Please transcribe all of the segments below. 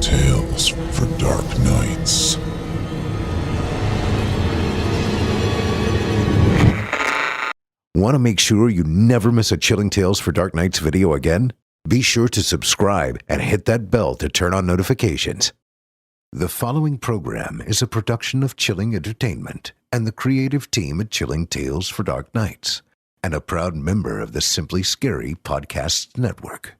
Tales for Dark Nights. Want to make sure you never miss a Chilling Tales for Dark Nights video again? Be sure to subscribe and hit that bell to turn on notifications. The following program is a production of Chilling Entertainment and the creative team at Chilling Tales for Dark Nights, and a proud member of the Simply Scary Podcasts Network.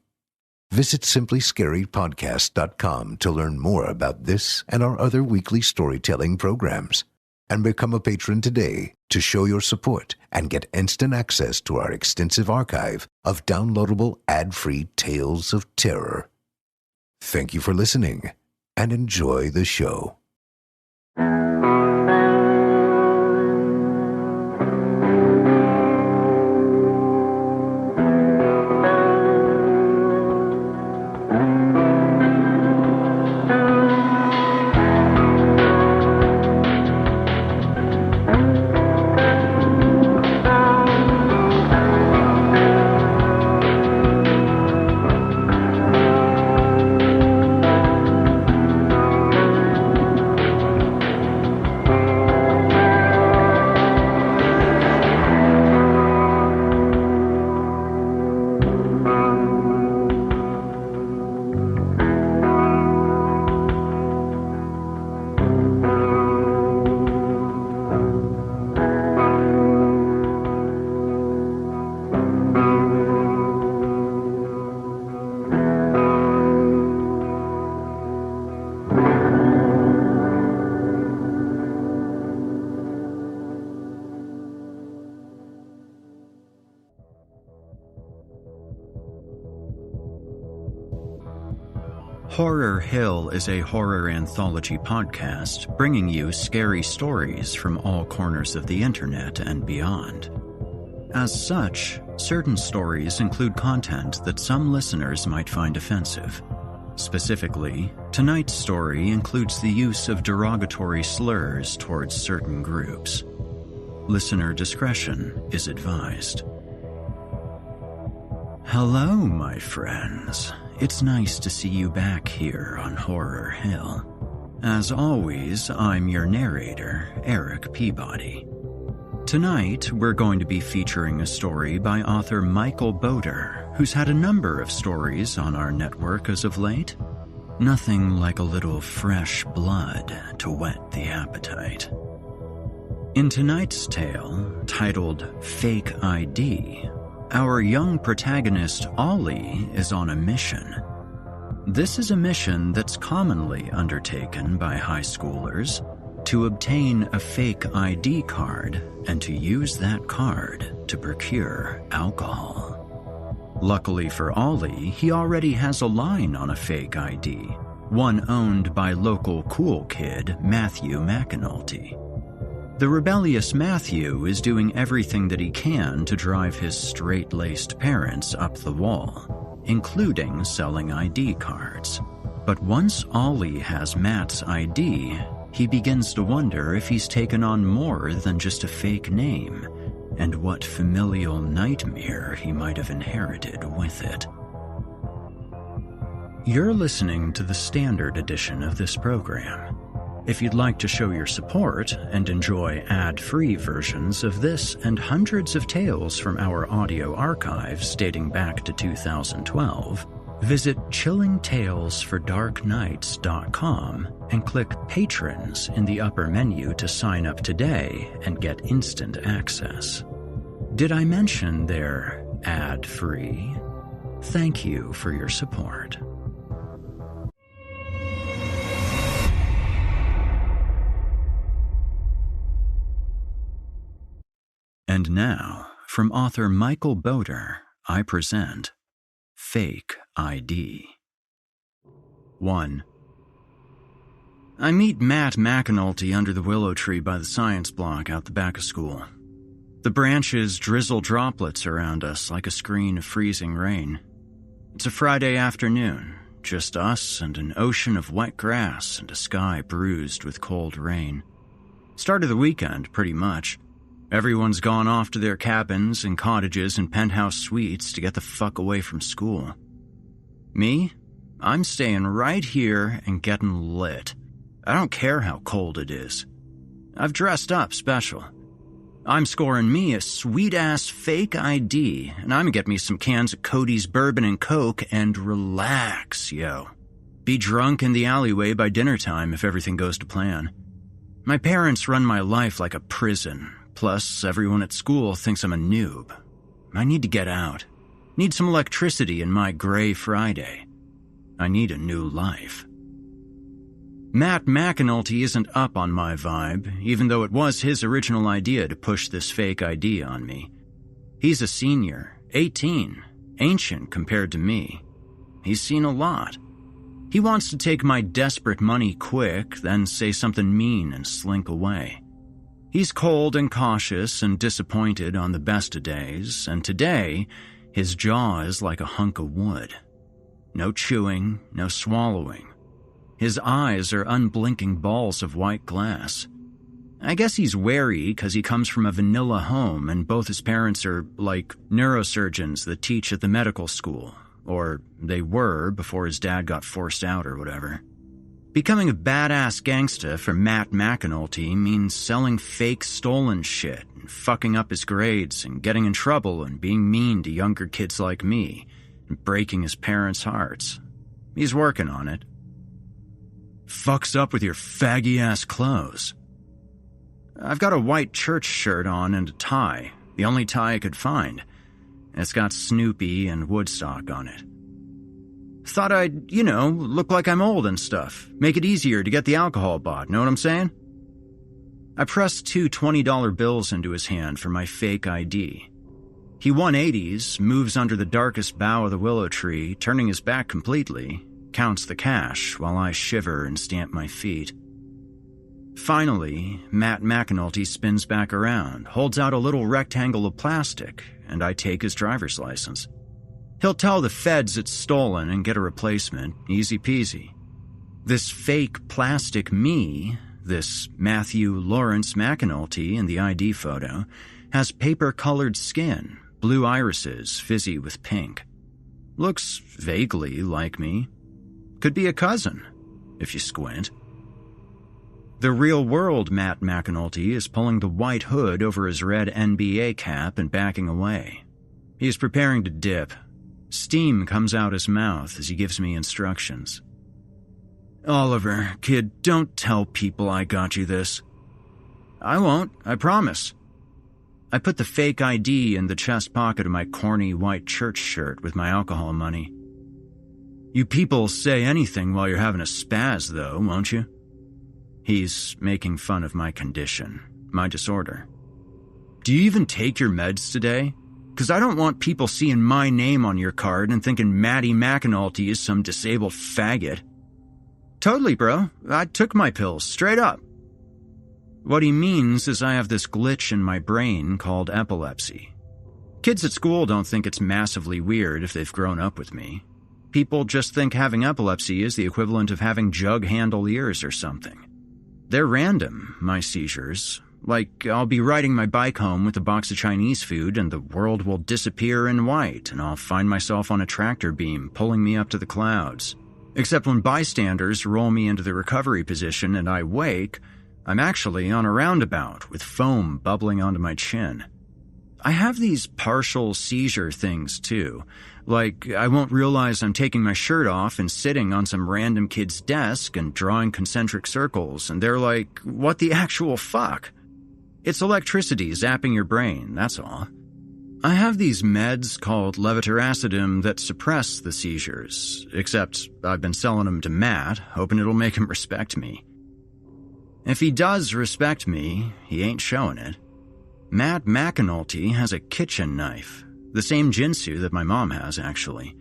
Visit simplyscarypodcast.com to learn more about this and our other weekly storytelling programs, and become a patron today to show your support and get instant access to our extensive archive of downloadable ad-free tales of terror. Thank you for listening and enjoy the show. Horror Hill is a horror anthology podcast bringing you scary stories from all corners of the internet and beyond. As such, certain stories include content that some listeners might find offensive. Specifically, tonight's story includes the use of derogatory slurs towards certain groups. Listener discretion is advised. Hello, my friends. It's nice to see you back here on Horror Hill. As always, I'm your narrator, Erik Peabody. Tonight, we're going to be featuring a story by author Michael Botur, who's had a number of stories on our network as of late. Nothing like a little fresh blood to whet the appetite. In tonight's tale, titled Fake ID, our young protagonist, Ollie, is on a mission. This is a mission that's commonly undertaken by high schoolers to obtain a fake ID card and to use that card to procure alcohol. Luckily for Ollie, he already has a line on a fake ID, one owned by local cool kid Matthew McAnulty. The rebellious Matthew is doing everything that he can to drive his straight-laced parents up the wall, including selling ID cards. But once Ollie has Matt's ID, he begins to wonder if he's taken on more than just a fake name, and what familial nightmare he might have inherited with it. You're listening to the standard edition of this program. If you'd like to show your support and enjoy ad-free versions of this and hundreds of tales from our audio archives dating back to 2012, visit chillingtalesfordarknights.com and click Patrons in the upper menu to sign up today and get instant access. Did I mention they're ad-free? Thank you for your support. And now, from author Michael Botur, I present Fake ID. 1. I meet Matt McAnulty under the willow tree by the science block out the back of school. The branches drizzle droplets around us like a screen of freezing rain. It's a Friday afternoon, just us and an ocean of wet grass and a sky bruised with cold rain. Start of the weekend, pretty much. Everyone's gone off to their cabins and cottages and penthouse suites to get the fuck away from school. Me? I'm staying right here and getting lit. I don't care how cold it is. I've dressed up special. I'm scoring me a sweet-ass fake ID, and I'm gonna get me some cans of Cody's Bourbon and Coke and relax, yo. Be drunk in the alleyway by dinner time if everything goes to plan. My parents run my life like a prison, plus everyone at school thinks I'm a noob. I need to get out. Need some electricity in my gray Friday. I need a new life. Matt McAnulty isn't up on my vibe, even though it was his original idea to push this fake ID on me. He's a senior, 18, ancient compared to me. He's seen a lot. He wants to take my desperate money quick, then say something mean and slink away. He's cold and cautious and disappointed on the best of days, and today, his jaw is like a hunk of wood. No chewing, no swallowing. His eyes are unblinking balls of white glass. I guess he's wary because he comes from a vanilla home and both his parents are, like, neurosurgeons that teach at the medical school. Or they were before his dad got forced out or whatever. Becoming a badass gangsta for Matt McAnulty means selling fake stolen shit and fucking up his grades and getting in trouble and being mean to younger kids like me and breaking his parents' hearts. He's working on it. Fucks up with your faggy-ass clothes. I've got a white church shirt on and a tie, the only tie I could find. It's got Snoopy and Woodstock on it. Thought I'd, look like I'm old and stuff. Make it easier to get the alcohol bought, know what I'm saying? I pressed two $20 bills into his hand for my fake ID. He 180s, moves under the darkest bough of the willow tree, turning his back completely, counts the cash while I shiver and stamp my feet. Finally, Matt McAnulty spins back around, holds out a little rectangle of plastic, and I take his driver's license. He'll tell the feds it's stolen and get a replacement, easy peasy. This fake plastic me, this Matthew Lawrence McAnulty in the ID photo, has paper-colored skin, blue irises fizzy with pink. Looks vaguely like me. Could be a cousin, if you squint. The real-world Matt McAnulty is pulling the white hood over his red NBA cap and backing away. He is preparing to dip. Steam comes out his mouth as he gives me instructions. Oliver, kid, don't tell people I got you this. I won't, I promise. I put the fake ID in the chest pocket of my corny white church shirt with my alcohol money. You people say anything while you're having a spaz, though, won't you? He's making fun of my condition, my disorder. Do you even take your meds today? Because I don't want people seeing my name on your card and thinking Matty McAnulty is some disabled faggot. Totally, bro. I took my pills, straight up. What he means is I have this glitch in my brain called epilepsy. Kids at school don't think it's massively weird if they've grown up with me. People just think having epilepsy is the equivalent of having jug-handle ears or something. They're random, my seizures. Like, I'll be riding my bike home with a box of Chinese food and the world will disappear in white and I'll find myself on a tractor beam pulling me up to the clouds. Except when bystanders roll me into the recovery position and I wake, I'm actually on a roundabout with foam bubbling onto my chin. I have these partial seizure things too. Like, I won't realize I'm taking my shirt off and sitting on some random kid's desk and drawing concentric circles, and they're like, what the actual fuck? It's electricity zapping your brain, that's all. I have these meds called levetiracetam that suppress the seizures, except I've been selling them to Matt, hoping it'll make him respect me. If he does respect me, he ain't showing it. Matt McAnulty has a kitchen knife, the same Jinsu that my mom has, actually,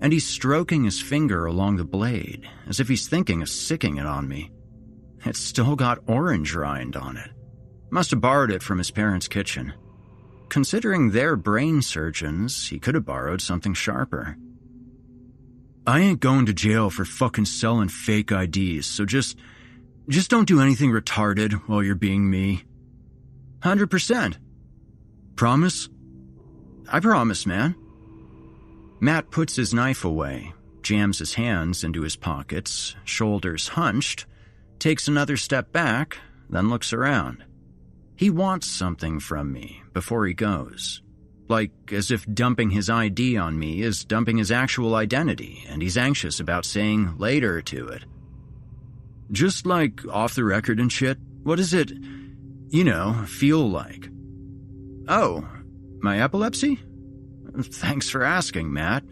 and he's stroking his finger along the blade, as if he's thinking of sicking it on me. It's still got orange rind on it. Must have borrowed it from his parents' kitchen. Considering they're brain surgeons, he could have borrowed something sharper. I ain't going to jail for fucking selling fake IDs, so just don't do anything retarded while you're being me. 100%. Promise? I promise, man. Matt puts his knife away, jams his hands into his pockets, shoulders hunched, takes another step back, then looks around. He wants something from me before he goes. Like as if dumping his ID on me is dumping his actual identity, and he's anxious about saying later to it. Just like off the record and shit, what does it, feel like? Oh, my epilepsy? Thanks for asking, Matt.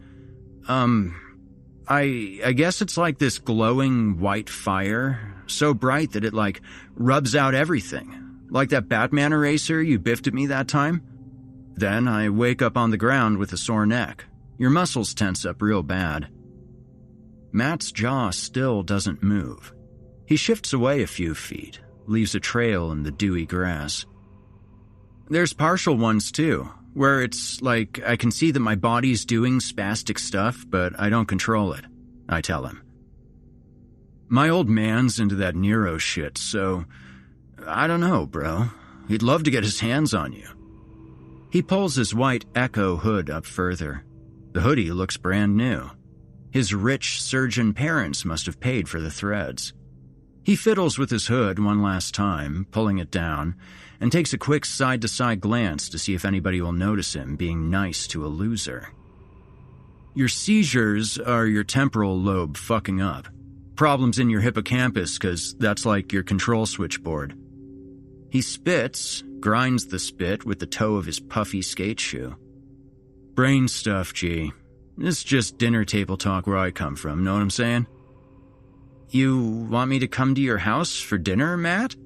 I guess it's like this glowing white fire, so bright that it rubs out everything. Like that Batman eraser you biffed at me that time? Then I wake up on the ground with a sore neck. Your muscles tense up real bad. Matt's jaw still doesn't move. He shifts away a few feet, leaves a trail in the dewy grass. There's partial ones too, where it's like I can see that my body's doing spastic stuff, but I don't control it, I tell him. My old man's into that Nero shit, so I don't know, bro. He'd love to get his hands on you. He pulls his white Echo hood up further. The hoodie looks brand new. His rich surgeon parents must have paid for the threads. He fiddles with his hood one last time, pulling it down, and takes a quick side-to-side glance to see if anybody will notice him being nice to a loser. Your seizures are your temporal lobe fucking up. Problems in your hippocampus, because that's like your control switchboard. He spits, grinds the spit with the toe of his puffy skate shoe. Brain stuff, G. It's just dinner table talk where I come from, know what I'm saying? You want me to come to your house for dinner, Matt?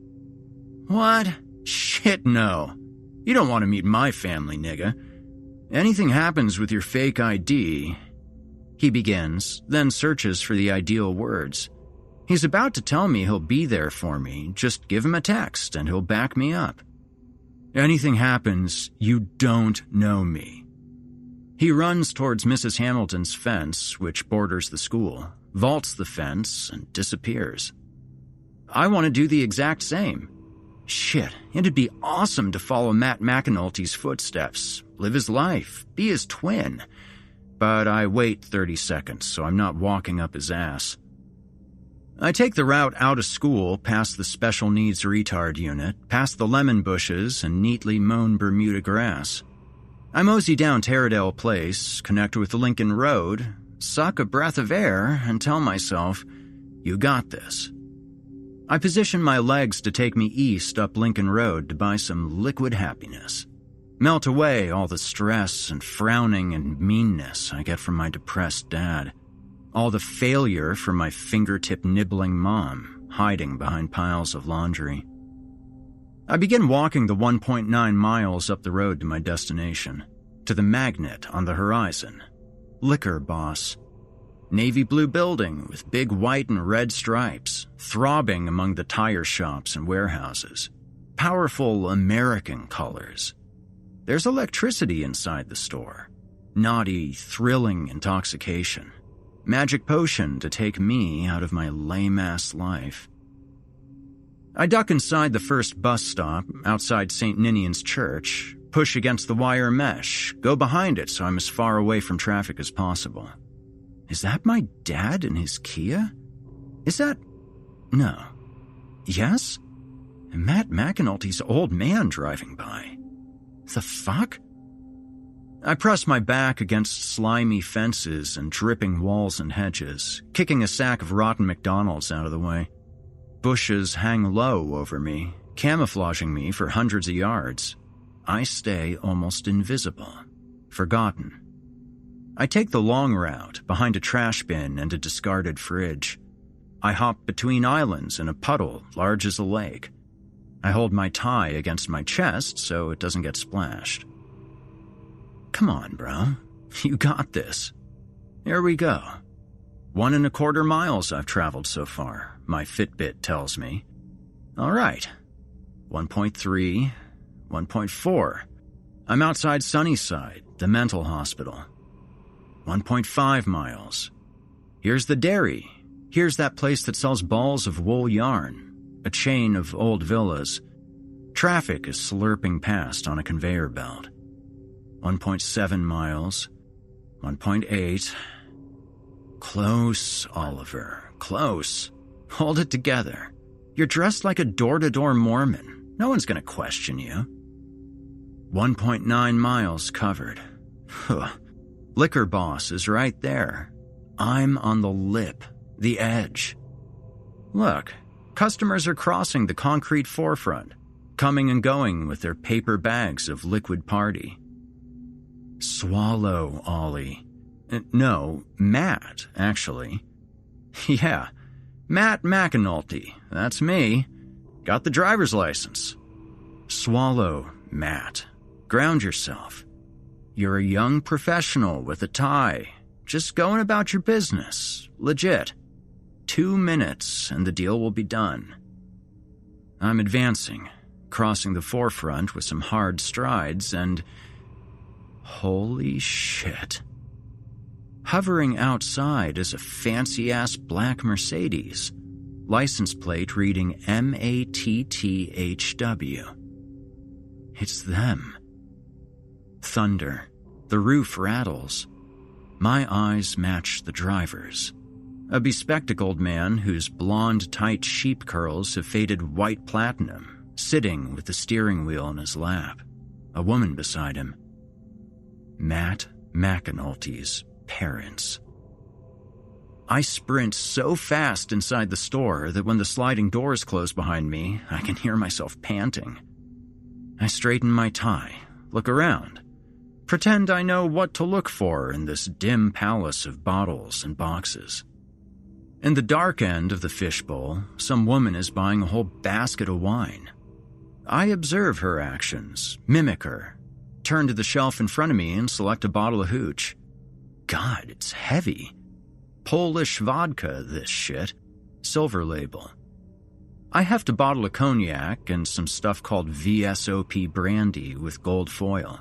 What? Shit, no. You don't want to meet my family, nigga. Anything happens with your fake ID... He begins, then searches for the ideal words. He's about to tell me he'll be there for me, just give him a text and he'll back me up. Anything happens, you don't know me. He runs towards Mrs. Hamilton's fence, which borders the school, vaults the fence, and disappears. I want to do the exact same. Shit, it'd be awesome to follow Matt McAnulty's footsteps, live his life, be his twin. But I wait 30 seconds, so I'm not walking up his ass. I take the route out of school, past the special needs retard unit, past the lemon bushes and neatly mown Bermuda grass. I mosey down Taradale Place, connect with Lincoln Road, suck a breath of air, and tell myself, you got this. I position my legs to take me east up Lincoln Road to buy some liquid happiness. Melt away all the stress and frowning and meanness I get from my depressed dad. All the failure from my fingertip-nibbling mom, hiding behind piles of laundry. I begin walking the 1.9 miles up the road to my destination, to the magnet on the horizon. Liquor Boss. Navy blue building with big white and red stripes, throbbing among the tire shops and warehouses. Powerful American colors. There's electricity inside the store. Naughty, thrilling intoxication. Magic potion to take me out of my lame-ass life. I duck inside the first bus stop, outside St. Ninian's Church, push against the wire mesh, go behind it so I'm as far away from traffic as possible. Is that my dad in his Kia? Is that... No. Yes? Matt McAnulty's old man driving by. The fuck? I press my back against slimy fences and dripping walls and hedges, kicking a sack of rotten McDonald's out of the way. Bushes hang low over me, camouflaging me for hundreds of yards. I stay almost invisible, forgotten. I take the long route, behind a trash bin and a discarded fridge. I hop between islands in a puddle large as a lake. I hold my tie against my chest so it doesn't get splashed. Come on, bro. You got this. Here we go. 1.25 miles I've traveled so far, my Fitbit tells me. All right. 1.3, 1.4. I'm outside Sunnyside, the mental hospital. 1.5 miles. Here's the dairy. Here's that place that sells balls of wool yarn. A chain of old villas. Traffic is slurping past on a conveyor belt. 1.7 miles. 1.8. Close, Oliver, close. Hold it together. You're dressed like a door-to-door Mormon. No one's gonna question you. 1.9 miles covered. Liquor boss is right there. I'm on the lip, the edge. Look, customers are crossing the concrete forefront, coming and going with their paper bags of liquid party. Swallow, Ollie. No, Matt, actually. Yeah, Matt McAnulty, that's me. Got the driver's license. Swallow, Matt. Ground yourself. You're a young professional with a tie, just going about your business, legit. 2 minutes and the deal will be done. I'm advancing, crossing the forefront with some hard strides, and holy shit. Hovering outside is a fancy-ass black Mercedes, license plate reading MATTHW. It's them. Thunder. The roof rattles. My eyes match the driver's. A bespectacled man whose blonde, tight sheep curls have faded white platinum, sitting with the steering wheel in his lap. A woman beside him. Matt McAnulty's parents. I sprint so fast inside the store that when the sliding doors close behind me, I can hear myself panting. I straighten my tie, look around, pretend I know what to look for in this dim palace of bottles and boxes. In the dark end of the fishbowl, some woman is buying a whole basket of wine. I observe her actions, mimic her, turn to the shelf in front of me and select a bottle of hooch. God, it's heavy. Polish vodka, this shit. Silver label. I heft a bottle of cognac and some stuff called VSOP brandy with gold foil.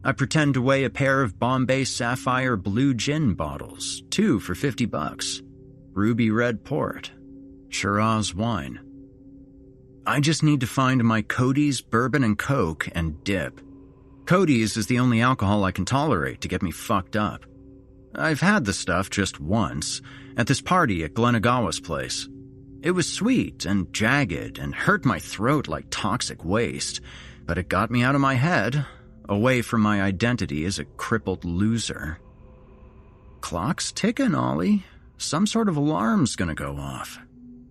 I pretend to weigh a pair of Bombay Sapphire Blue Gin bottles, 2 for $50. Ruby Red Port. Shiraz wine. I just need to find my Cody's Bourbon and Coke and dip. Cody's is the only alcohol I can tolerate to get me fucked up. I've had the stuff just once, at this party at Glenagawa's place. It was sweet and jagged and hurt my throat like toxic waste, but it got me out of my head, away from my identity as a crippled loser. Clock's ticking, Ollie. Some sort of alarm's gonna go off.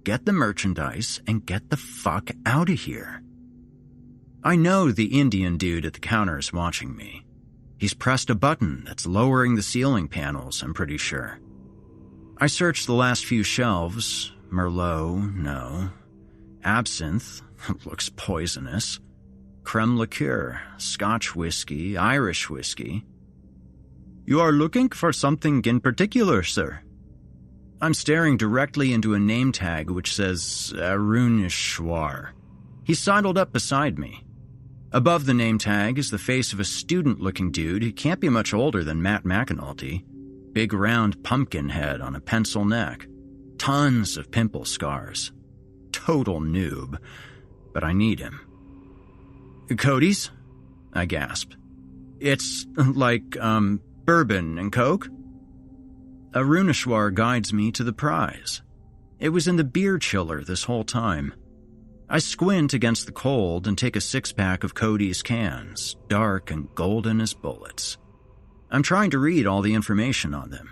Get the merchandise and get the fuck out of here. I know the Indian dude at the counter is watching me. He's pressed a button that's lowering the ceiling panels, I'm pretty sure. I search the last few shelves. Merlot, no. Absinthe, looks poisonous. Creme liqueur, Scotch whiskey, Irish whiskey. You are looking for something in particular, sir? I'm staring directly into a name tag which says Aruneshwar. He's sidled up beside me. Above the name tag is the face of a student-looking dude who can't be much older than Matt McAnulty. Big round pumpkin head on a pencil neck. Tons of pimple scars. Total noob. But I need him. Cody's? I gasp. It's like, bourbon and Coke? Aruneshwar guides me to the prize. It was in the beer chiller this whole time. I squint against the cold and take a 6-pack of Cody's cans, dark and golden as bullets. I'm trying to read all the information on them.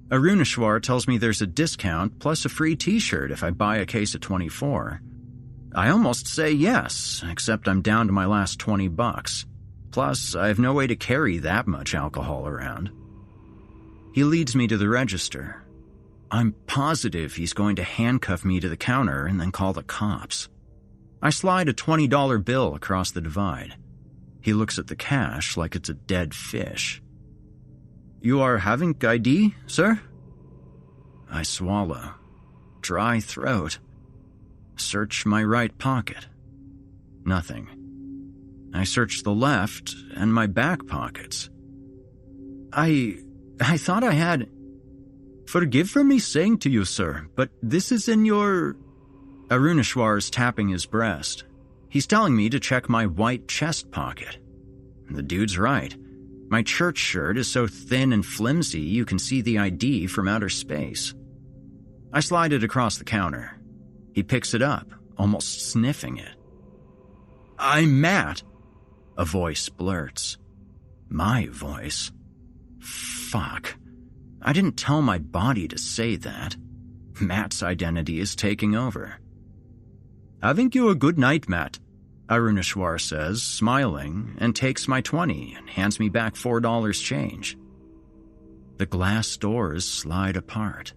Aruneshwar tells me there's a discount plus a free t-shirt if I buy a case of 24. I almost say yes, except I'm down to my last $20. Plus, I have no way to carry that much alcohol around. He leads me to the register. I'm positive he's going to handcuff me to the counter and then call the cops. I slide a $20 bill across the divide. He looks at the cash like it's a dead fish. You are having ID, sir? I swallow. Dry throat. Search my right pocket. Nothing. I search the left and my back pockets. I thought I had... Forgive for me saying to you, sir, but this is in your... Aruneshwar is tapping his breast. He's telling me to check my white chest pocket. The dude's right. My church shirt is so thin and flimsy you can see the ID from outer space. I slide it across the counter. He picks it up, almost sniffing it. "I'm Matt," a voice blurts. My voice. Fuck. I didn't tell my body to say that. Matt's identity is taking over. "Having you a good night, Matt," Aruneshwar says, smiling, and takes my 20 and hands me back $4 change. The glass doors slide apart.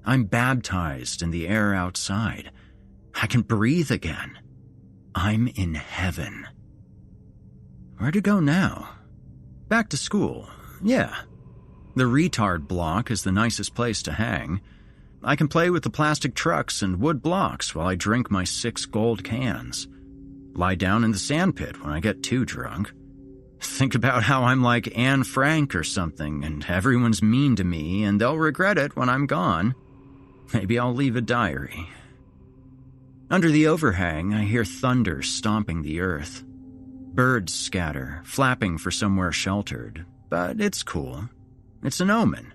I'm baptized in the air outside. I can breathe again. I'm in heaven. Where to go now? Back to school, yeah. The retard block is the nicest place to hang. I can play with the plastic trucks and wood blocks while I drink my 6 gold cans. Lie down in the sandpit when I get too drunk. Think about how I'm like Anne Frank or something and everyone's mean to me and they'll regret it when I'm gone. Maybe I'll leave a diary. Under the overhang, I hear thunder stomping the earth. Birds scatter, flapping for somewhere sheltered, but it's cool. It's an omen.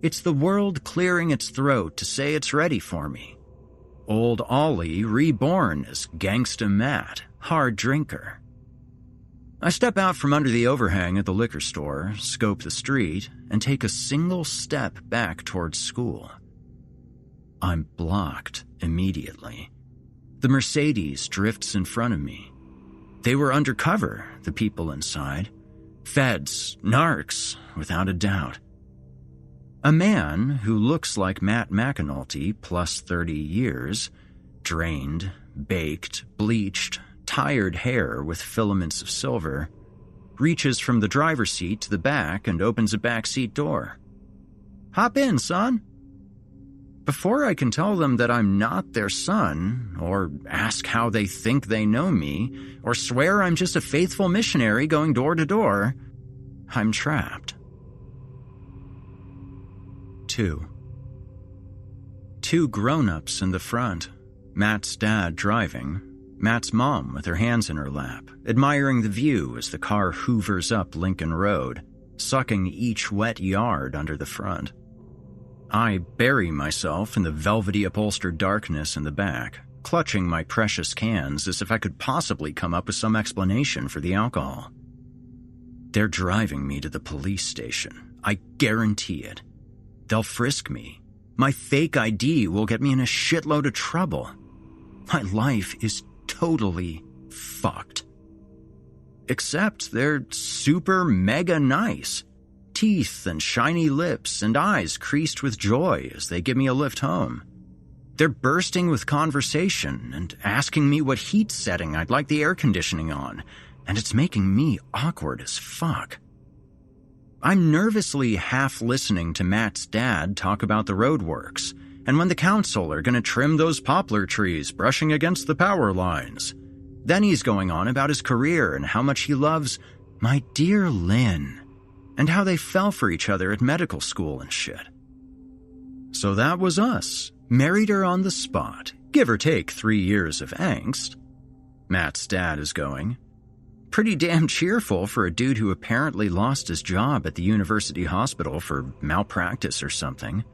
It's the world clearing its throat to say it's ready for me. Old Ollie reborn as Gangsta Matt, hard drinker. I step out from under the overhang at the liquor store, scope the street, and take a single step back towards school. I'm blocked immediately. The Mercedes drifts in front of me. They were undercover, the people inside. Feds, narcs, without a doubt. A man who looks like Matt McAnulty plus 30 years, drained, baked, bleached, tired hair with filaments of silver, reaches from the driver's seat to the back and opens a backseat door. "Hop in, son." Before I can tell them that I'm not their son, or ask how they think they know me, or swear I'm just a faithful missionary going door to door, I'm trapped. 2. 2 grown-ups in the front. Matt's dad driving, Matt's mom with her hands in her lap, admiring the view as the car hoovers up Lincoln Road, sucking each wet yard under the front. I bury myself in the velvety upholstered darkness in the back, clutching my precious cans as if I could possibly come up with some explanation for the alcohol. They're driving me to the police station. I guarantee it. They'll frisk me. My fake ID will get me in a shitload of trouble. My life is totally fucked. Except they're super mega nice. Teeth and shiny lips and eyes creased with joy as they give me a lift home. They're bursting with conversation and asking me what heat setting I'd like the air conditioning on, and it's making me awkward as fuck. I'm nervously half listening to Matt's dad talk about the roadworks and when the council are going to trim those poplar trees brushing against the power lines. Then he's going on about his career and how much he loves my dear Lynn, and how they fell for each other at medical school and shit. So that was us. Married her on the spot, give or take 3 years of angst. Matt's dad is going. Pretty damn cheerful for a dude who apparently lost his job at the university hospital for malpractice or something.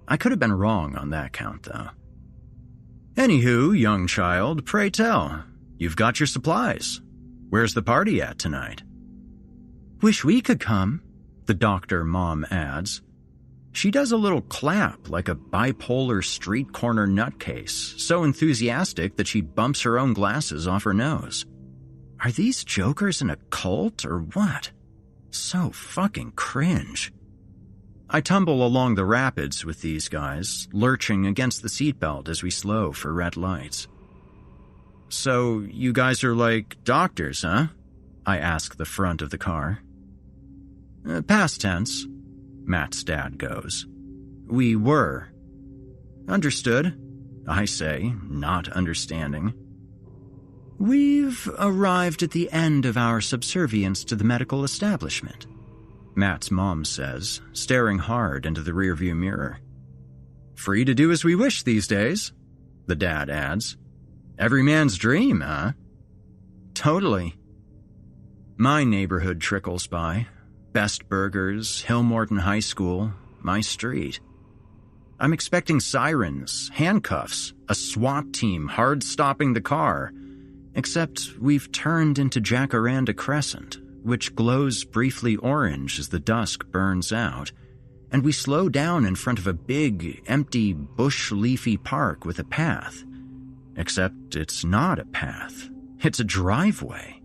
I could have been wrong on that count, though. Anywho, young child, pray tell. You've got your supplies. Where's the party at tonight? Wish we could come, the doctor mom adds. She does a little clap like a bipolar street corner nutcase, so enthusiastic that she bumps her own glasses off her nose. Are these jokers in a cult or what? So fucking cringe. I tumble along the rapids with these guys, lurching against the seatbelt as we slow for red lights. So you guys are like doctors, huh? I ask the front of the car. Past tense, Matt's dad goes. We were. Understood, I say, not understanding. We've arrived at the end of our subservience to the medical establishment, Matt's mom says, staring hard into the rearview mirror. Free to do as we wish these days, the dad adds. Every man's dream, huh? Totally. My neighborhood trickles by. Best Burgers, Hillmorton High School, my street. I'm expecting sirens, handcuffs, a SWAT team hard stopping the car, except we've turned into Jacaranda Crescent, which glows briefly orange as the dusk burns out, and we slow down in front of a big, empty, bush-leafy park with a path. Except it's not a path. It's a driveway.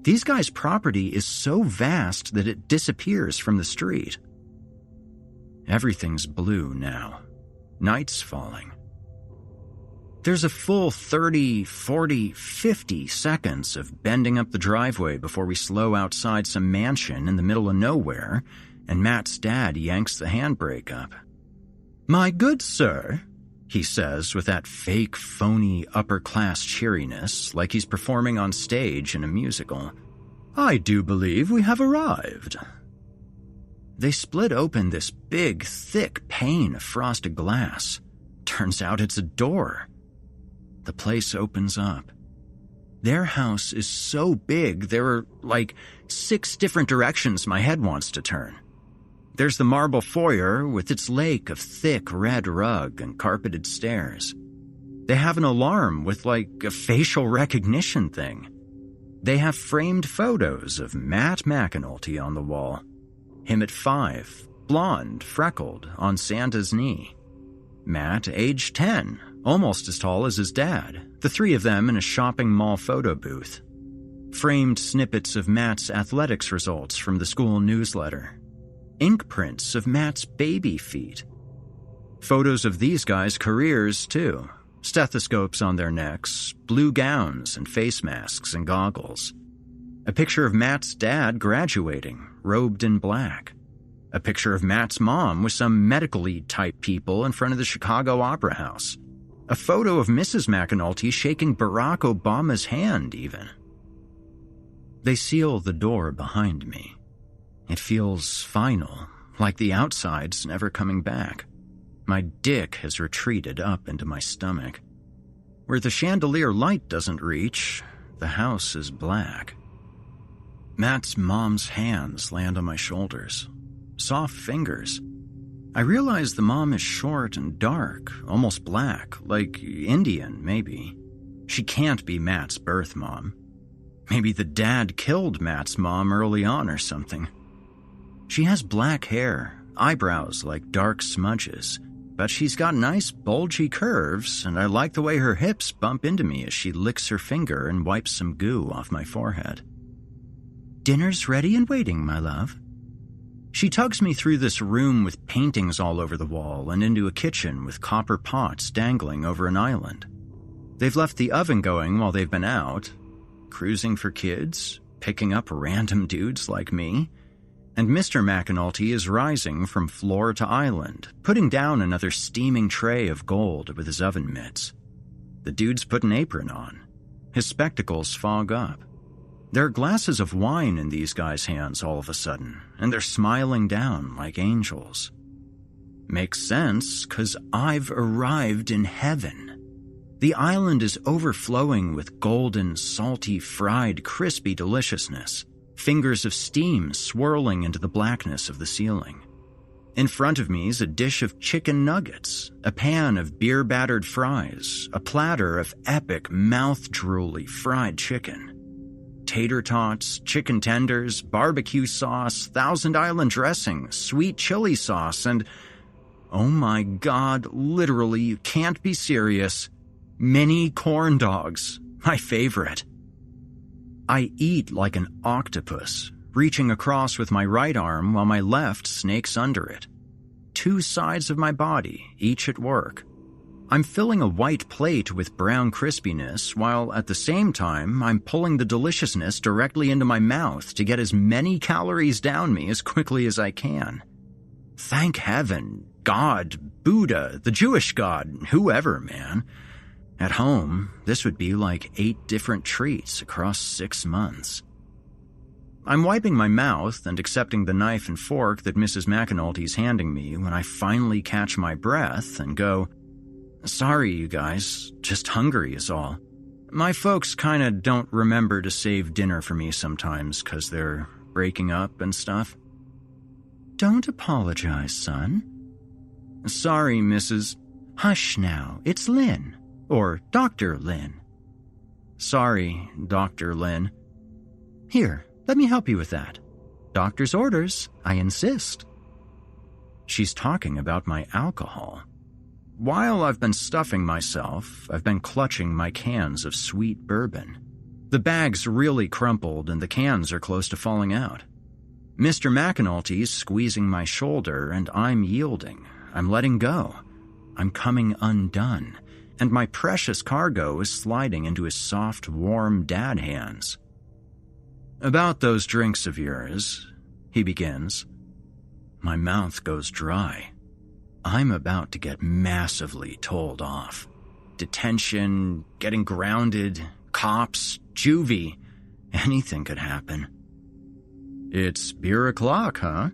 These guys' property is so vast that it disappears from the street. Everything's blue now. Night's falling. There's a full 30, 40, 50 seconds of bending up the driveway before we slow outside some mansion in the middle of nowhere, and Matt's dad yanks the handbrake up. "My good sir," he says with that fake, phony, upper-class cheeriness like he's performing on stage in a musical. "I do believe we have arrived." They split open this big, thick pane of frosted glass. Turns out it's a door. The place opens up. Their house is so big there are like 6 different directions my head wants to turn. There's the marble foyer with its lake of thick red rug and carpeted stairs. They have an alarm with like a facial recognition thing. They have framed photos of Matt McAnulty on the wall. Him at 5, blonde, freckled, on Santa's knee. Matt, age 10, almost as tall as his dad, the 3 of them in a shopping mall photo booth. Framed snippets of Matt's athletics results from the school newsletter. Ink prints of Matt's baby feet. Photos of these guys' careers, too. Stethoscopes on their necks, blue gowns and face masks and goggles. A picture of Matt's dad graduating, robed in black. A picture of Matt's mom with some medical-y type people in front of the Chicago Opera House. A photo of Mrs. McAnulty shaking Barack Obama's hand, even. They seal the door behind me. It feels final, like the outside's never coming back. My dick has retreated up into my stomach. Where the chandelier light doesn't reach, the house is black. Matt's mom's hands land on my shoulders. Soft fingers. I realize the mom is short and dark, almost black, like Indian, maybe. She can't be Matt's birth mom. Maybe the dad killed Matt's mom early on or something. She has black hair, eyebrows like dark smudges, but she's got nice bulgy curves, and I like the way her hips bump into me as she licks her finger and wipes some goo off my forehead. "Dinner's ready and waiting, my love." She tugs me through this room with paintings all over the wall and into a kitchen with copper pots dangling over an island. They've left the oven going while they've been out, cruising for kids, picking up random dudes like me, and Mr. McAnulty is rising from floor to island, putting down another steaming tray of gold with his oven mitts. The dude's put an apron on. His spectacles fog up. There are glasses of wine in these guys' hands all of a sudden, and they're smiling down like angels. Makes sense, 'cause I've arrived in heaven. The island is overflowing with golden, salty, fried, crispy deliciousness, fingers of steam swirling into the blackness of the ceiling. In front of me is a dish of chicken nuggets, a pan of beer-battered fries, a platter of epic, mouth-drooly fried chicken. Tater tots, chicken tenders, barbecue sauce, Thousand Island dressing, sweet chili sauce, and, oh my God, literally, you can't be serious, mini corn dogs, my favorite. I eat like an octopus, reaching across with my right arm while my left snakes under it. 2 sides of my body, each at work. I'm filling a white plate with brown crispiness, while at the same time, I'm pulling the deliciousness directly into my mouth to get as many calories down me as quickly as I can. Thank heaven, God, Buddha, the Jewish God, whoever, man. At home, this would be like 8 different treats across 6 months. I'm wiping my mouth and accepting the knife and fork that Mrs. McAnulty's handing me when I finally catch my breath and go, "Sorry, you guys, just hungry is all. My folks kinda don't remember to save dinner for me sometimes 'cause they're breaking up and stuff. Don't apologize, son. Sorry, Mrs. Hush now, it's Lynn, or Dr. Lynn. Sorry, Dr. Lynn. Here, let me help you with that. Doctor's orders, I insist. She's talking about my alcohol. While I've been stuffing myself, I've been clutching my cans of sweet bourbon. The bag's really crumpled and the cans are close to falling out. Mr. McAnulty's squeezing my shoulder and I'm yielding. I'm letting go. I'm coming undone, and my precious cargo is sliding into his soft, warm dad hands. About those drinks of yours, he begins. My mouth goes dry. I'm about to get massively told off. Detention, getting grounded, cops, juvie. Anything could happen. It's beer o'clock, huh?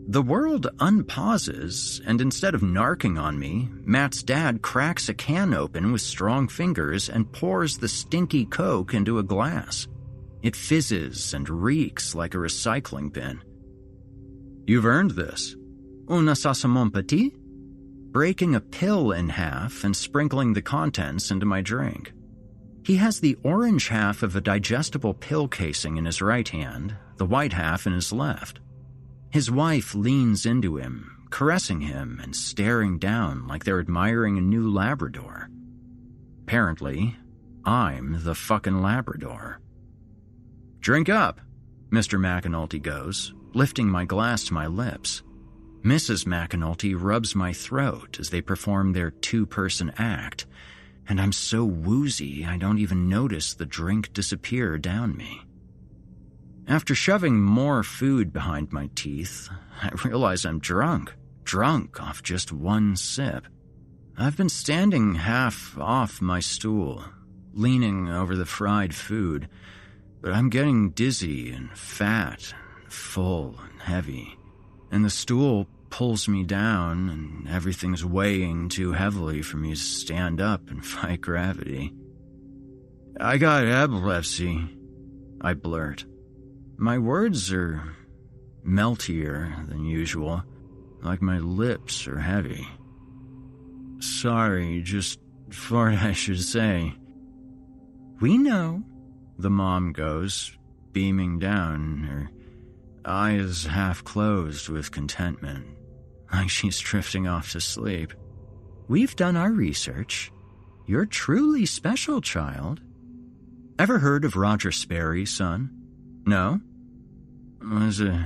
The world unpauses, and instead of narking on me, Matt's dad cracks a can open with strong fingers and pours the stinky Coke into a glass. It fizzes and reeks like a recycling bin. You've earned this. Un assassin petit? Breaking a pill in half and sprinkling the contents into my drink. He has the orange half of a digestible pill casing in his right hand, the white half in his left. His wife leans into him, caressing him and staring down like they're admiring a new Labrador. Apparently, I'm the fucking Labrador. Drink up, Mr. McAnulty goes, lifting my glass to my lips. Mrs. McAnulty rubs my throat as they perform their two-person act, and I'm so woozy I don't even notice the drink disappear down me. After shoving more food behind my teeth, I realize I'm drunk off just one sip. I've been standing half off my stool, leaning over the fried food, but I'm getting dizzy and fat, and full and heavy, and the stool pulls me down and everything's weighing too heavily for me to stand up and fight gravity. I got epilepsy, I blurt. My words are meltier than usual, like my lips are heavy. Sorry, just thought I should say. We know, the mom goes, beaming down, her eyes half closed with contentment, like she's drifting off to sleep. We've done our research. You're truly special, child. Ever heard of Roger Sperry, son? No? Was it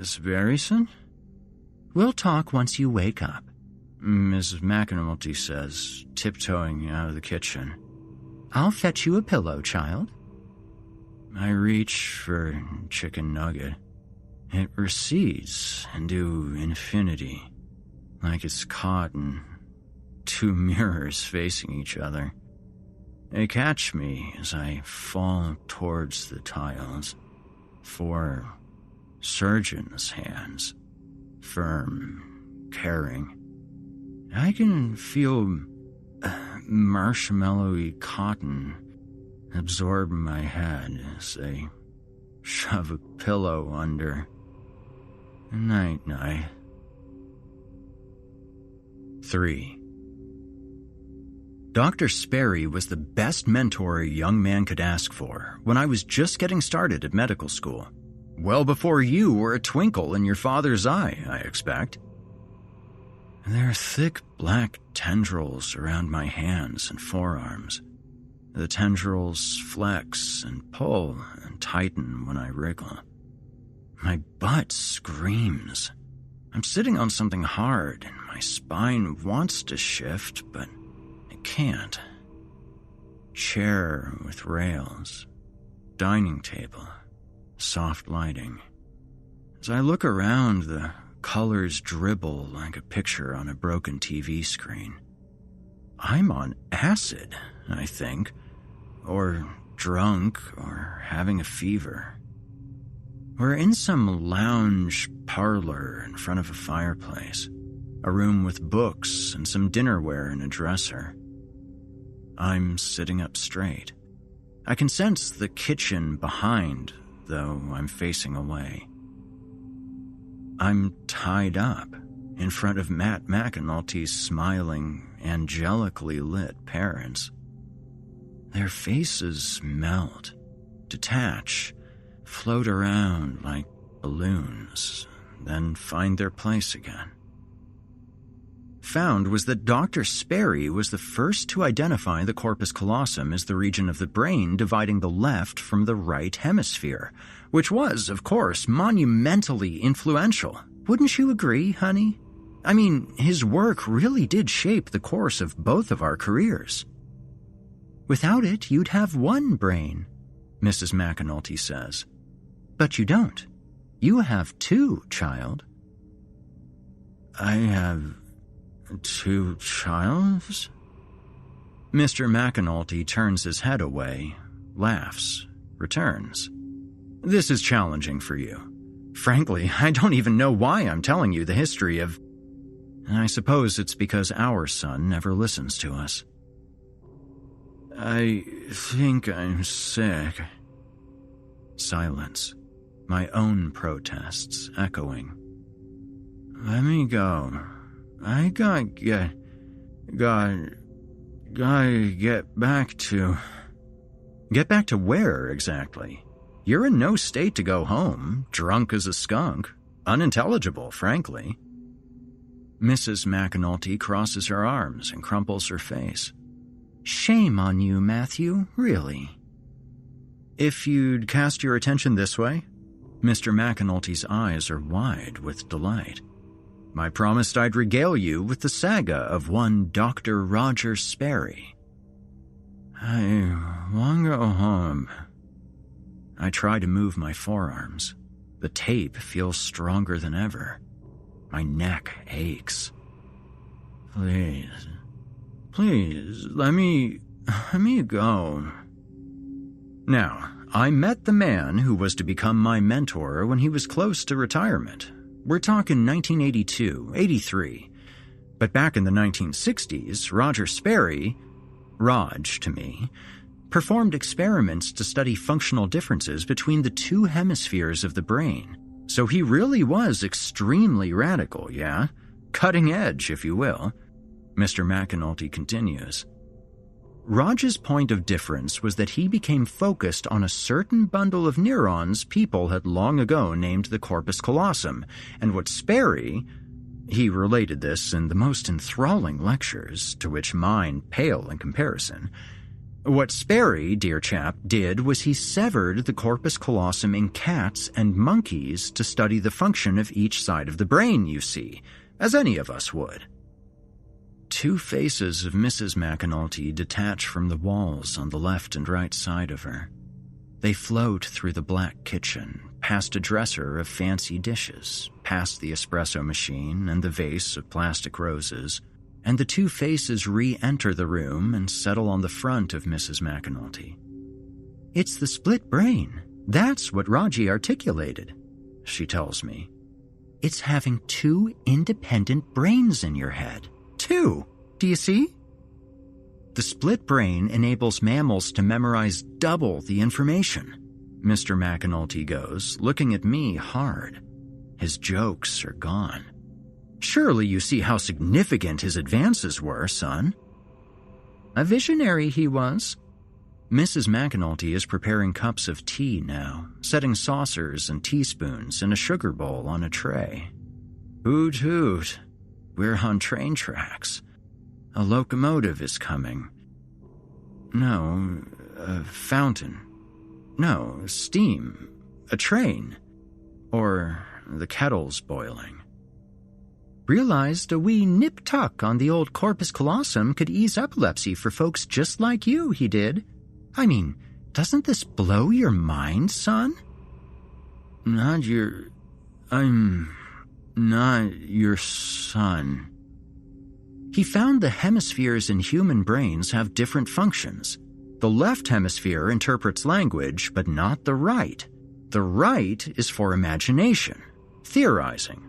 Sperryson? We'll talk once you wake up, Mrs. McAnulty says, tiptoeing out of the kitchen. I'll fetch you a pillow, child. I reach for chicken nugget. It recedes into infinity, like it's caught in two mirrors facing each other. They catch me as I fall towards the tiles. 4 surgeon's hands, firm, caring. I can feel marshmallowy cotton absorb my head as they shove a pillow under. Night-night. 3. Dr. Sperry was the best mentor a young man could ask for when I was just getting started at medical school. Well before you were a twinkle in your father's eye, I expect. There are thick black tendrils around my hands and forearms. The tendrils flex and pull and tighten when I wriggle. My butt screams. I'm sitting on something hard and my spine wants to shift, but it can't. Chair with rails. Dining table. Soft lighting. As I look around, the colors dribble like a picture on a broken TV screen. I'm on acid, I think, or drunk, or having a fever. We're in some lounge parlor in front of a fireplace, a room with books and some dinnerware in a dresser. I'm sitting up straight. I can sense the kitchen behind, though I'm facing away. I'm tied up in front of Matt McAnulty's smiling, angelically lit parents. Their faces melt, detach, float around like balloons, then find their place again. Found was that Dr. Sperry was the first to identify the corpus callosum as the region of the brain dividing the left from the right hemisphere, which was, of course, monumentally influential. Wouldn't you agree, honey? I mean, his work really did shape the course of both of our careers. Without it, you'd have one brain, Mrs. McAnulty says. But you don't. You have two, child. I have 2 childs? Mr. McAnulty turns his head away, laughs, returns. This is challenging for you. Frankly, I don't even know why I'm telling you the history of... I suppose it's because our son never listens to us. I think I'm sick. Silence. My own protests echoing. Let me go. I gotta get back to... Get back to where, exactly? You're in no state to go home, drunk as a skunk. Unintelligible, frankly. Mrs. McAnulty crosses her arms and crumples her face. Shame on you, Matthew, really. If you'd cast your attention this way, Mr. McAnulty's eyes are wide with delight. I promised I'd regale you with the saga of one Dr. Roger Sperry. I want to go home. I try to move my forearms. The tape feels stronger than ever. My neck aches. Please, let me go. Now, I met the man who was to become my mentor when he was close to retirement. We're talking 1982, 83. But back in the 1960s, Roger Sperry, Raj to me, performed experiments to study functional differences between the two hemispheres of the brain. So he really was extremely radical, yeah? Cutting edge, if you will. Mr. McAnulty continues. Raj's point of difference was that he became focused on a certain bundle of neurons people had long ago named the corpus callosum, and what Sperry... He related this in the most enthralling lectures, to which mine pale in comparison. What Sperry, dear chap, did was he severed the corpus callosum in cats and monkeys to study the function of each side of the brain, you see, as any of us would. Two faces of Mrs. McAnulty detach from the walls on the left and right side of her. They float through the black kitchen, past a dresser of fancy dishes, past the espresso machine and the vase of plastic roses, and the two faces re-enter the room and settle on the front of Mrs. McAnulty. It's the split brain. That's what Raji articulated, she tells me. It's having two independent brains in your head. Two, do you see? The split brain enables mammals to memorize double the information. Mr. McAnulty goes, looking at me hard. His jokes are gone. Surely you see how significant his advances were, son. A visionary he was. Mrs. McAnulty is preparing cups of tea now, setting saucers and teaspoons in a sugar bowl on a tray. Hoot hoot. We're on train tracks. A locomotive is coming. No, a fountain. No, steam. A train. Or the kettle's boiling. Realized a wee nip-tuck on the old corpus callosum could ease epilepsy for folks just like you, he did. I mean, doesn't this blow your mind, son? I'm not your son. He found the hemispheres in human brains have different functions. The left hemisphere interprets language, but not the right. The right is for imagination, theorizing.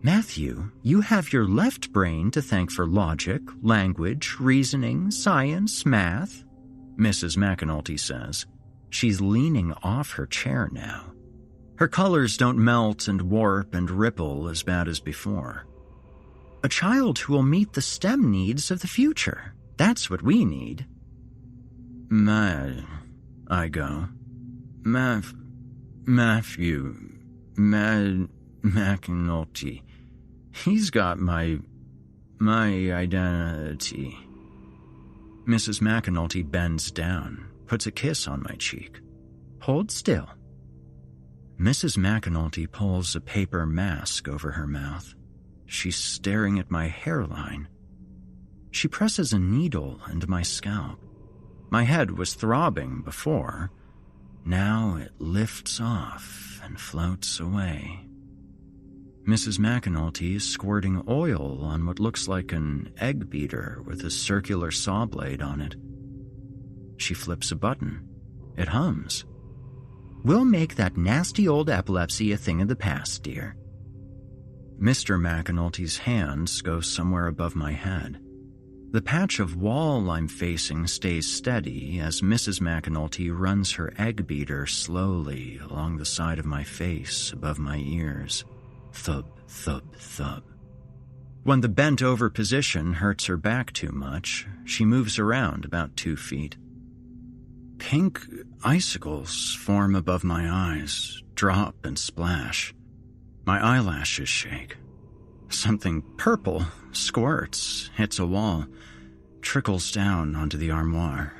Matthew, you have your left brain to thank for logic, language, reasoning, science, math, Mrs. McAnulty says. She's leaning off her chair now. Her colors don't melt and warp and ripple as bad as before. A child who will meet the STEM needs of the future. That's what we need. I go. Matthew, McNulty. He's got my identity. Mrs. McAnulty bends down, puts a kiss on my cheek. Hold still. Mrs. McAnulty pulls a paper mask over her mouth. She's staring at my hairline. She presses a needle into my scalp. My head was throbbing before. Now it lifts off and floats away. Mrs. McAnulty is squirting oil on what looks like an egg beater with a circular saw blade on it. She flips a button. It hums. We'll make that nasty old epilepsy a thing of the past, dear. Mr. McAnulty's hands go somewhere above my head. The patch of wall I'm facing stays steady as Mrs. McAnulty runs her egg beater slowly along the side of my face above my ears. Thub, thub, thub. When the bent-over position hurts her back too much, she moves around about 2 feet. Pink icicles form above my eyes, drop and splash. My eyelashes shake. Something purple squirts, hits a wall, trickles down onto the armoire.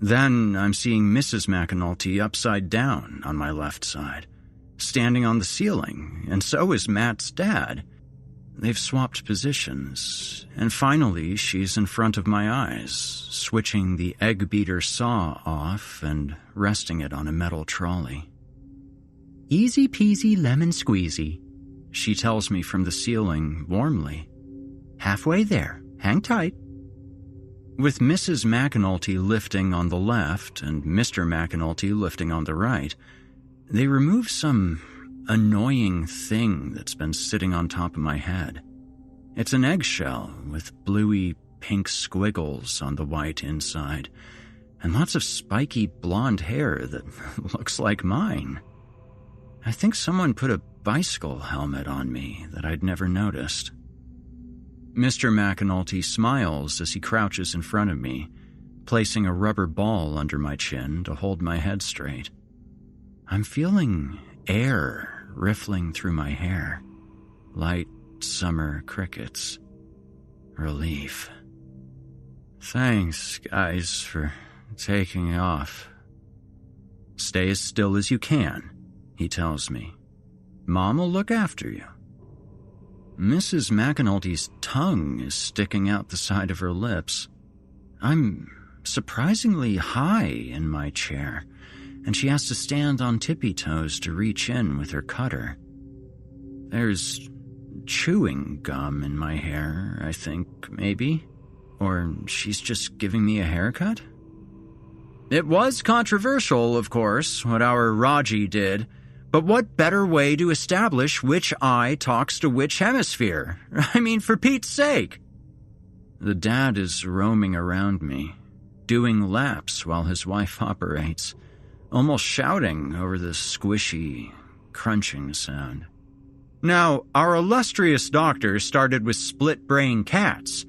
Then I'm seeing Mrs. McAnulty upside down on my left side, standing on the ceiling, and so is Matt's dad. They've swapped positions, and finally she's in front of my eyes, switching the egg beater saw off and resting it on a metal trolley. Easy peasy lemon squeezy, she tells me from the ceiling warmly. Halfway there, hang tight. With Mrs. McAnulty lifting on the left and Mr. McAnulty lifting on the right, they remove some annoying thing that's been sitting on top of my head. It's an eggshell with bluey pink squiggles on the white inside, and lots of spiky blonde hair that looks like mine. I think someone put a bicycle helmet on me that I'd never noticed. Mr. McAnulty smiles as he crouches in front of me, placing a rubber ball under my chin to hold my head straight. I'm feeling air riffling through my hair. Light summer crickets. Relief. Thanks, guys, for taking off. Stay as still as you can, he tells me. Mom will look after you. Mrs. McAnulty's tongue is sticking out the side of her lips. I'm surprisingly high in my chair, and she has to stand on tippy toes to reach in with her cutter. There's chewing gum in my hair, I think, maybe. Or she's just giving me a haircut? It was controversial, of course, what our Raji did, but what better way to establish which eye talks to which hemisphere? I mean, for Pete's sake. The dad is roaming around me, doing laps while his wife operates, almost shouting over the squishy, crunching sound. Now, our illustrious doctor started with split-brain cats.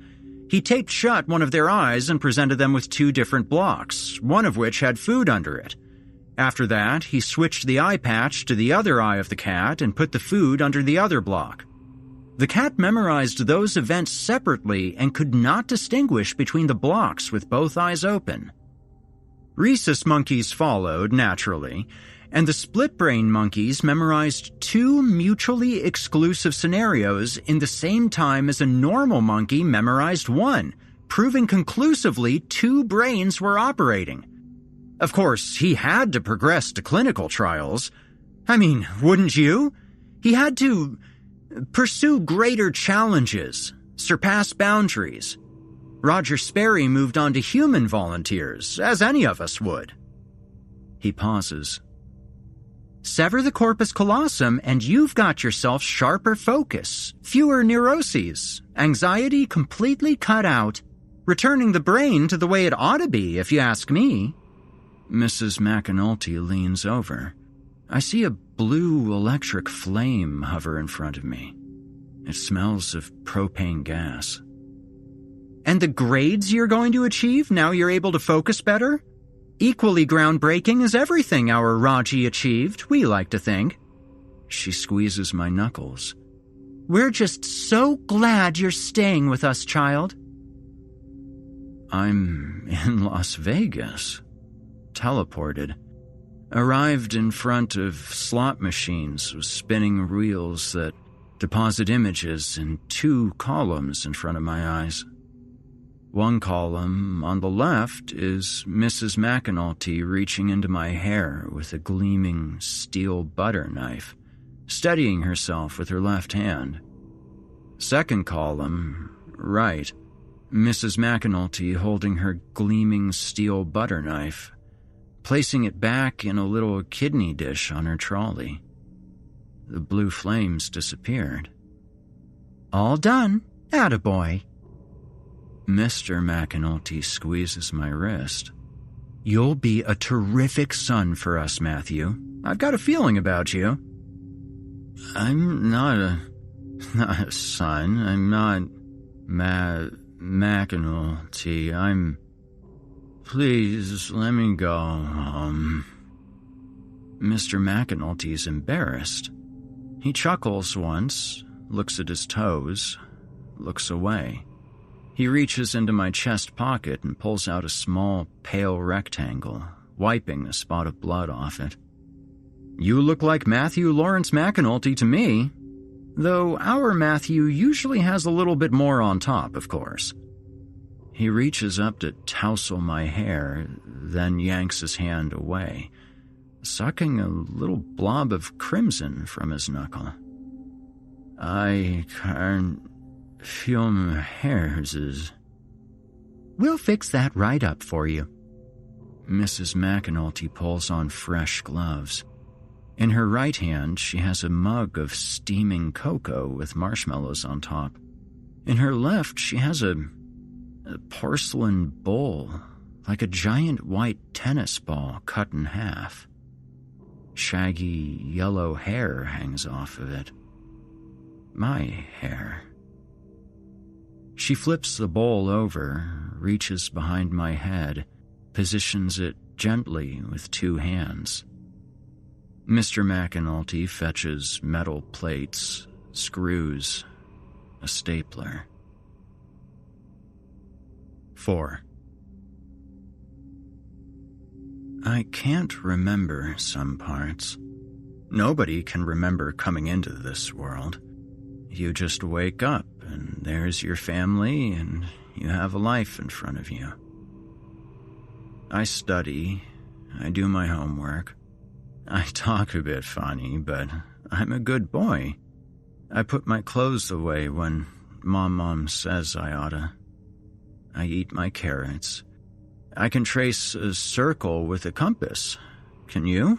He taped shut one of their eyes and presented them with 2 different blocks, one of which had food under it. After that, he switched the eye patch to the other eye of the cat and put the food under the other block. The cat memorized those events separately and could not distinguish between the blocks with both eyes open. Rhesus monkeys followed, naturally, and the split-brain monkeys memorized 2 mutually exclusive scenarios in the same time as a normal monkey memorized 1, proving conclusively 2 brains were operating. Of course, he had to progress to clinical trials. I mean, wouldn't you? He had to pursue greater challenges, surpass boundaries. Roger Sperry moved on to human volunteers, as any of us would. He pauses. Sever the corpus callosum and you've got yourself sharper focus, fewer neuroses, anxiety completely cut out, returning the brain to the way it ought to be, if you ask me. Mrs. McAnulty leans over. I see a blue electric flame hover in front of me. It smells of propane gas. And the grades you're going to achieve now you're able to focus better? Equally groundbreaking as everything our Raji achieved, we like to think. She squeezes my knuckles. We're just so glad you're staying with us, child. I'm in Las Vegas. Teleported. Arrived in front of slot machines with spinning reels that deposit images in 2 columns in front of my eyes. One column on the left is Mrs. McAnulty reaching into my hair with a gleaming steel butter knife, steadying herself with her left hand. Second column, right, Mrs. McAnulty holding her gleaming steel butter knife, placing it back in a little kidney dish on her trolley. The blue flames disappeared. All done, attaboy. Mr. McAnulty squeezes my wrist. You'll be a terrific son for us, Matthew. I've got a feeling about you. I'm not a son. I'm not McAnulty. Please, let me go. Mr. McAnulty's embarrassed. He chuckles once, looks at his toes, looks away. He reaches into my chest pocket and pulls out a small, pale rectangle, wiping a spot of blood off it. You look like Matthew Lawrence McAnulty to me, though our Matthew usually has a little bit more on top, of course. He reaches up to tousle my hair, then yanks his hand away, sucking a little blob of crimson from his knuckle. I can't feel my hairs. We'll fix that right up for you. Mrs. McAnulty pulls on fresh gloves. In her right hand, she has a mug of steaming cocoa with marshmallows on top. In her left, she has a porcelain bowl, like a giant white tennis ball cut in half. Shaggy yellow hair hangs off of it. My hair. She flips the bowl over, reaches behind my head, positions it gently with 2 hands. Mr. McAnulty fetches metal plates, screws, a stapler. 4. I can't remember some parts. Nobody can remember coming into this world. You just wake up, and there's your family, and you have a life in front of you. I study, I do my homework. I talk a bit funny, but I'm a good boy. I put my clothes away when Mom says I oughta. I eat my carrots. I can trace a circle with a compass. Can you?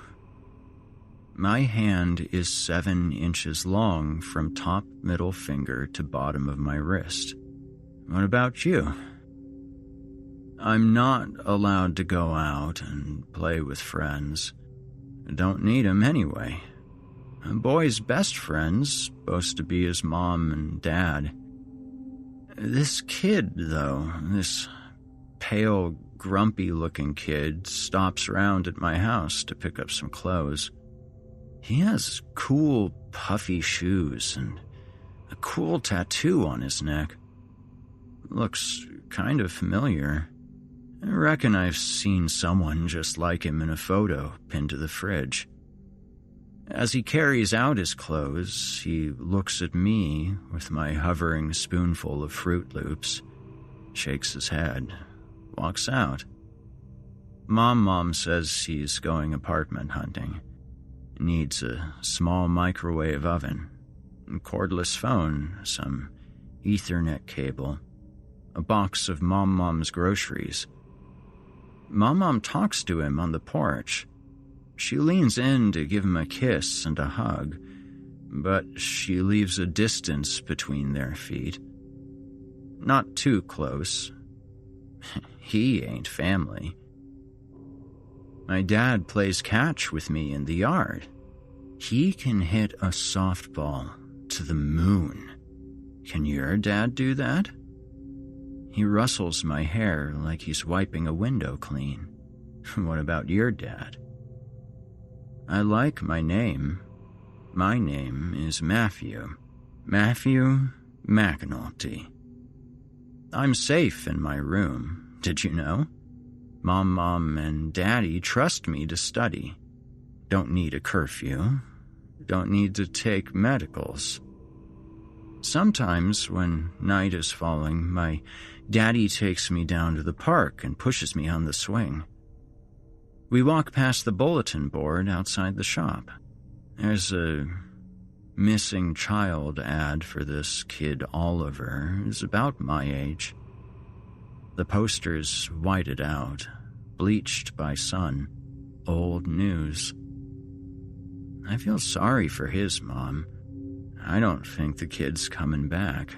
My hand is 7 inches long from top middle finger to bottom of my wrist. What about you? I'm not allowed to go out and play with friends. I don't need 'em anyway. A boy's best friend's supposed to be his mom and dad. This kid, though, this pale, grumpy-looking kid, stops around at my house to pick up some clothes. He has cool, puffy shoes and a cool tattoo on his neck. Looks kind of familiar. I reckon I've seen someone just like him in a photo pinned to the fridge. As he carries out his clothes, he looks at me with my hovering spoonful of Fruit Loops, shakes his head, walks out. Mom says he's going apartment hunting. Needs a small microwave oven, a cordless phone, some Ethernet cable, a box of Mom's groceries. Mom talks to him on the porch. She leans in to give him a kiss and a hug, but she leaves a distance between their feet. Not too close. He ain't family. My dad plays catch with me in the yard. He can hit a softball to the moon. Can your dad do that? He rustles my hair like he's wiping a window clean. What about your dad? I like my name. My name is Matthew. Matthew McAnulty. I'm safe in my room, did you know? Mom, and Daddy trust me to study. Don't need a curfew. Don't need to take medicals. Sometimes, when night is falling, my daddy takes me down to the park and pushes me on the swing. We walk past the bulletin board outside the shop. There's a missing child ad for this kid Oliver, who's about my age. The poster's whited out, bleached by sun, old news. I feel sorry for his mom. I don't think the kid's coming back.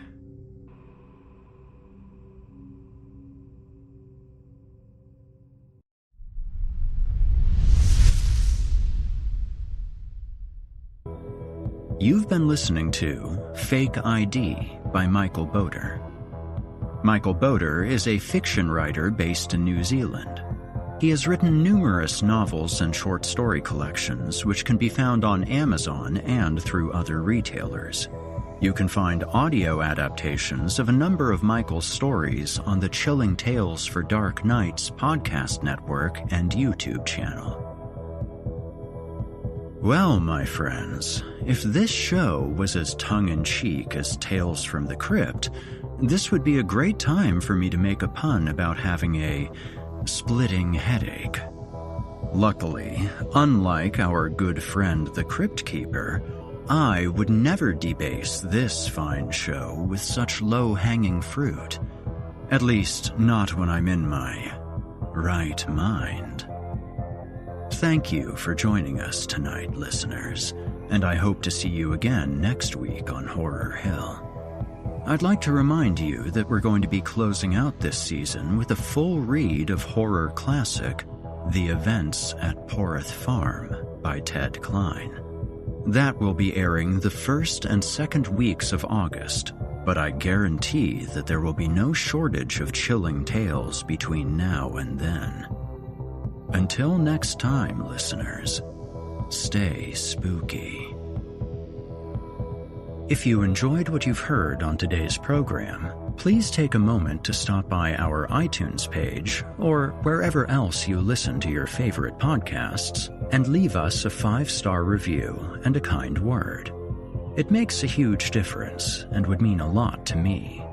You've been listening to Fake ID by Michael Botur. Michael Botur is a fiction writer based in New Zealand. He has written numerous novels and short story collections which can be found on Amazon and through other retailers. You can find audio adaptations of a number of Michael's stories on the Chilling Tales for Dark Nights podcast network and YouTube channel. Well, my friends, if this show was as tongue-in-cheek as Tales from the Crypt, this would be a great time for me to make a pun about having a splitting headache. Luckily, unlike our good friend the Crypt Keeper, I would never debase this fine show with such low-hanging fruit. At least, not when I'm in my right mind. Thank you for joining us tonight, listeners, and I hope to see you again next week on Horror Hill. I'd like to remind you that we're going to be closing out this season with a full read of horror classic The Events at Porth Farm by Ted Klein. That will be airing the first and second weeks of August, but I guarantee that there will be no shortage of chilling tales between now and then. Until next time, listeners, stay spooky. If you enjoyed what you've heard on today's program, please take a moment to stop by our iTunes page or wherever else you listen to your favorite podcasts and leave us a 5-star review and a kind word. It makes a huge difference and would mean a lot to me.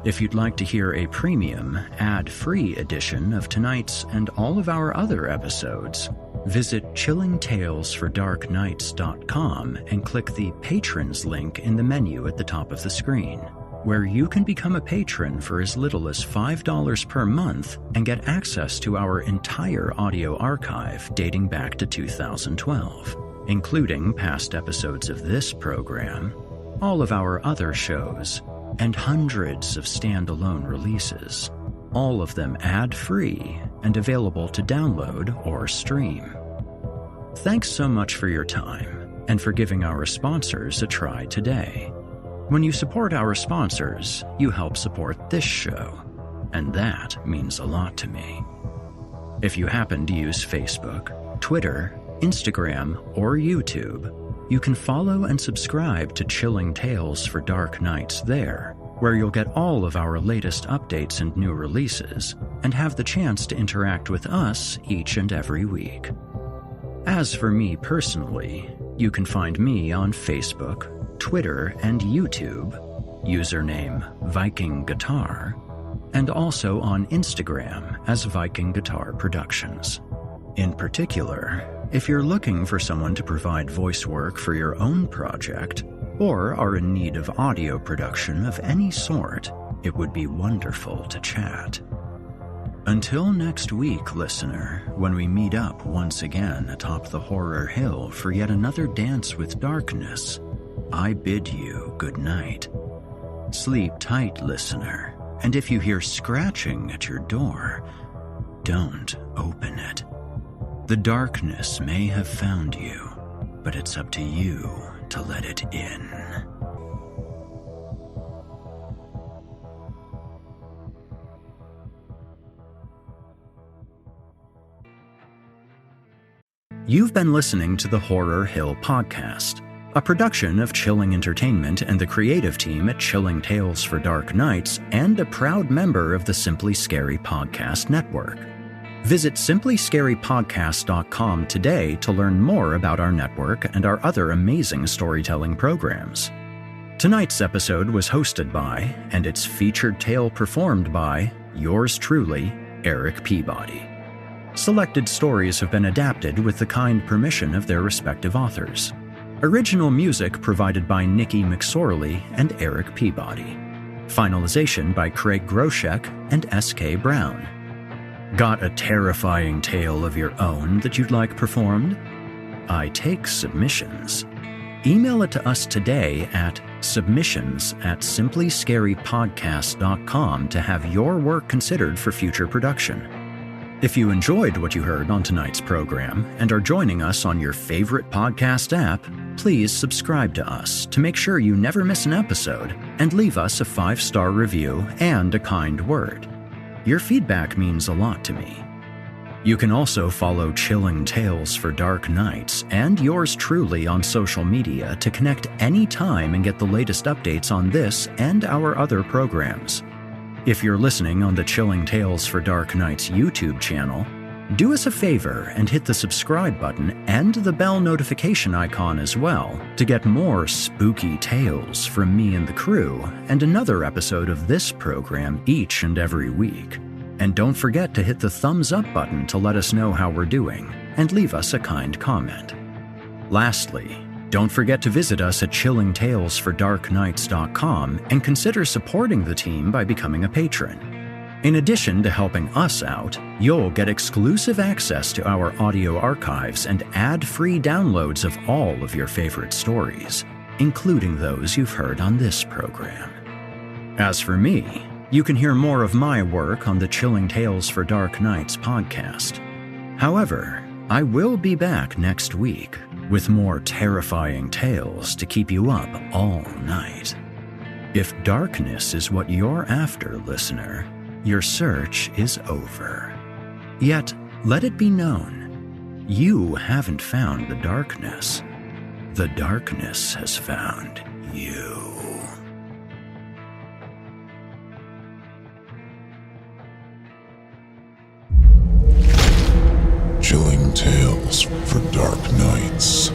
If you'd like to hear a premium, ad-free edition of tonight's and all of our other episodes, visit chillingtalesfordarknights.com and click the Patrons link in the menu at the top of the screen, where you can become a patron for as little as $5 per month and get access to our entire audio archive dating back to 2012, including past episodes of this program, all of our other shows, and hundreds of standalone releases, all of them ad-free and available to download or stream. Thanks so much for your time and for giving our sponsors a try today. When you support our sponsors, you help support this show, and that means a lot to me. If you happen to use Facebook, Twitter, Instagram, or YouTube, you can follow and subscribe to Chilling Tales for Dark Nights there, where you'll get all of our latest updates and new releases, and have the chance to interact with us each and every week. As for me personally, you can find me on Facebook, Twitter, and YouTube, username Viking Guitar, and also on Instagram as Viking Guitar Productions. In particular, if you're looking for someone to provide voice work for your own project, or are in need of audio production of any sort, it would be wonderful to chat. Until next week, listener, when we meet up once again atop the Horror Hill for yet another dance with darkness, I bid you good night. Sleep tight, listener, and if you hear scratching at your door, don't open it. The darkness may have found you, but it's up to you to let it in. You've been listening to the Horror Hill Podcast, a production of Chilling Entertainment and the creative team at Chilling Tales for Dark Nights, and a proud member of the Simply Scary Podcast Network. Visit simplyscarypodcast.com today to learn more about our network and our other amazing storytelling programs. Tonight's episode was hosted by, and its featured tale performed by, yours truly, Erik Peabody. Selected stories have been adapted with the kind permission of their respective authors. Original music provided by Nikki McSorley and Erik Peabody. Finalization by Craig Groshek and S.K. Brown. Got a terrifying tale of your own that you'd like performed? I take submissions. Email it to us today at submissions@simplyscarypodcast.com to have your work considered for future production. If you enjoyed what you heard on tonight's program and are joining us on your favorite podcast app, please subscribe to us to make sure you never miss an episode, and leave us a 5-star review and a kind word. Your feedback means a lot to me. You can also follow Chilling Tales for Dark Nights and yours truly on social media to connect anytime and get the latest updates on this and our other programs. If you're listening on the Chilling Tales for Dark Nights YouTube channel, do us a favor and hit the subscribe button and the bell notification icon as well to get more spooky tales from me and the crew and another episode of this program each and every week. And don't forget to hit the thumbs up button to let us know how we're doing and leave us a kind comment. Lastly, don't forget to visit us at chillingtalesfordarknights.com and consider supporting the team by becoming a patron. In addition to helping us out, you'll get exclusive access to our audio archives and ad-free downloads of all of your favorite stories, including those you've heard on this program. As for me, you can hear more of my work on the Chilling Tales for Dark Nights podcast. However, I will be back next week with more terrifying tales to keep you up all night. If darkness is what you're after, listener, your search is over. Yet, let it be known, you haven't found the darkness. The darkness has found you. Chilling Tales for Dark Nights.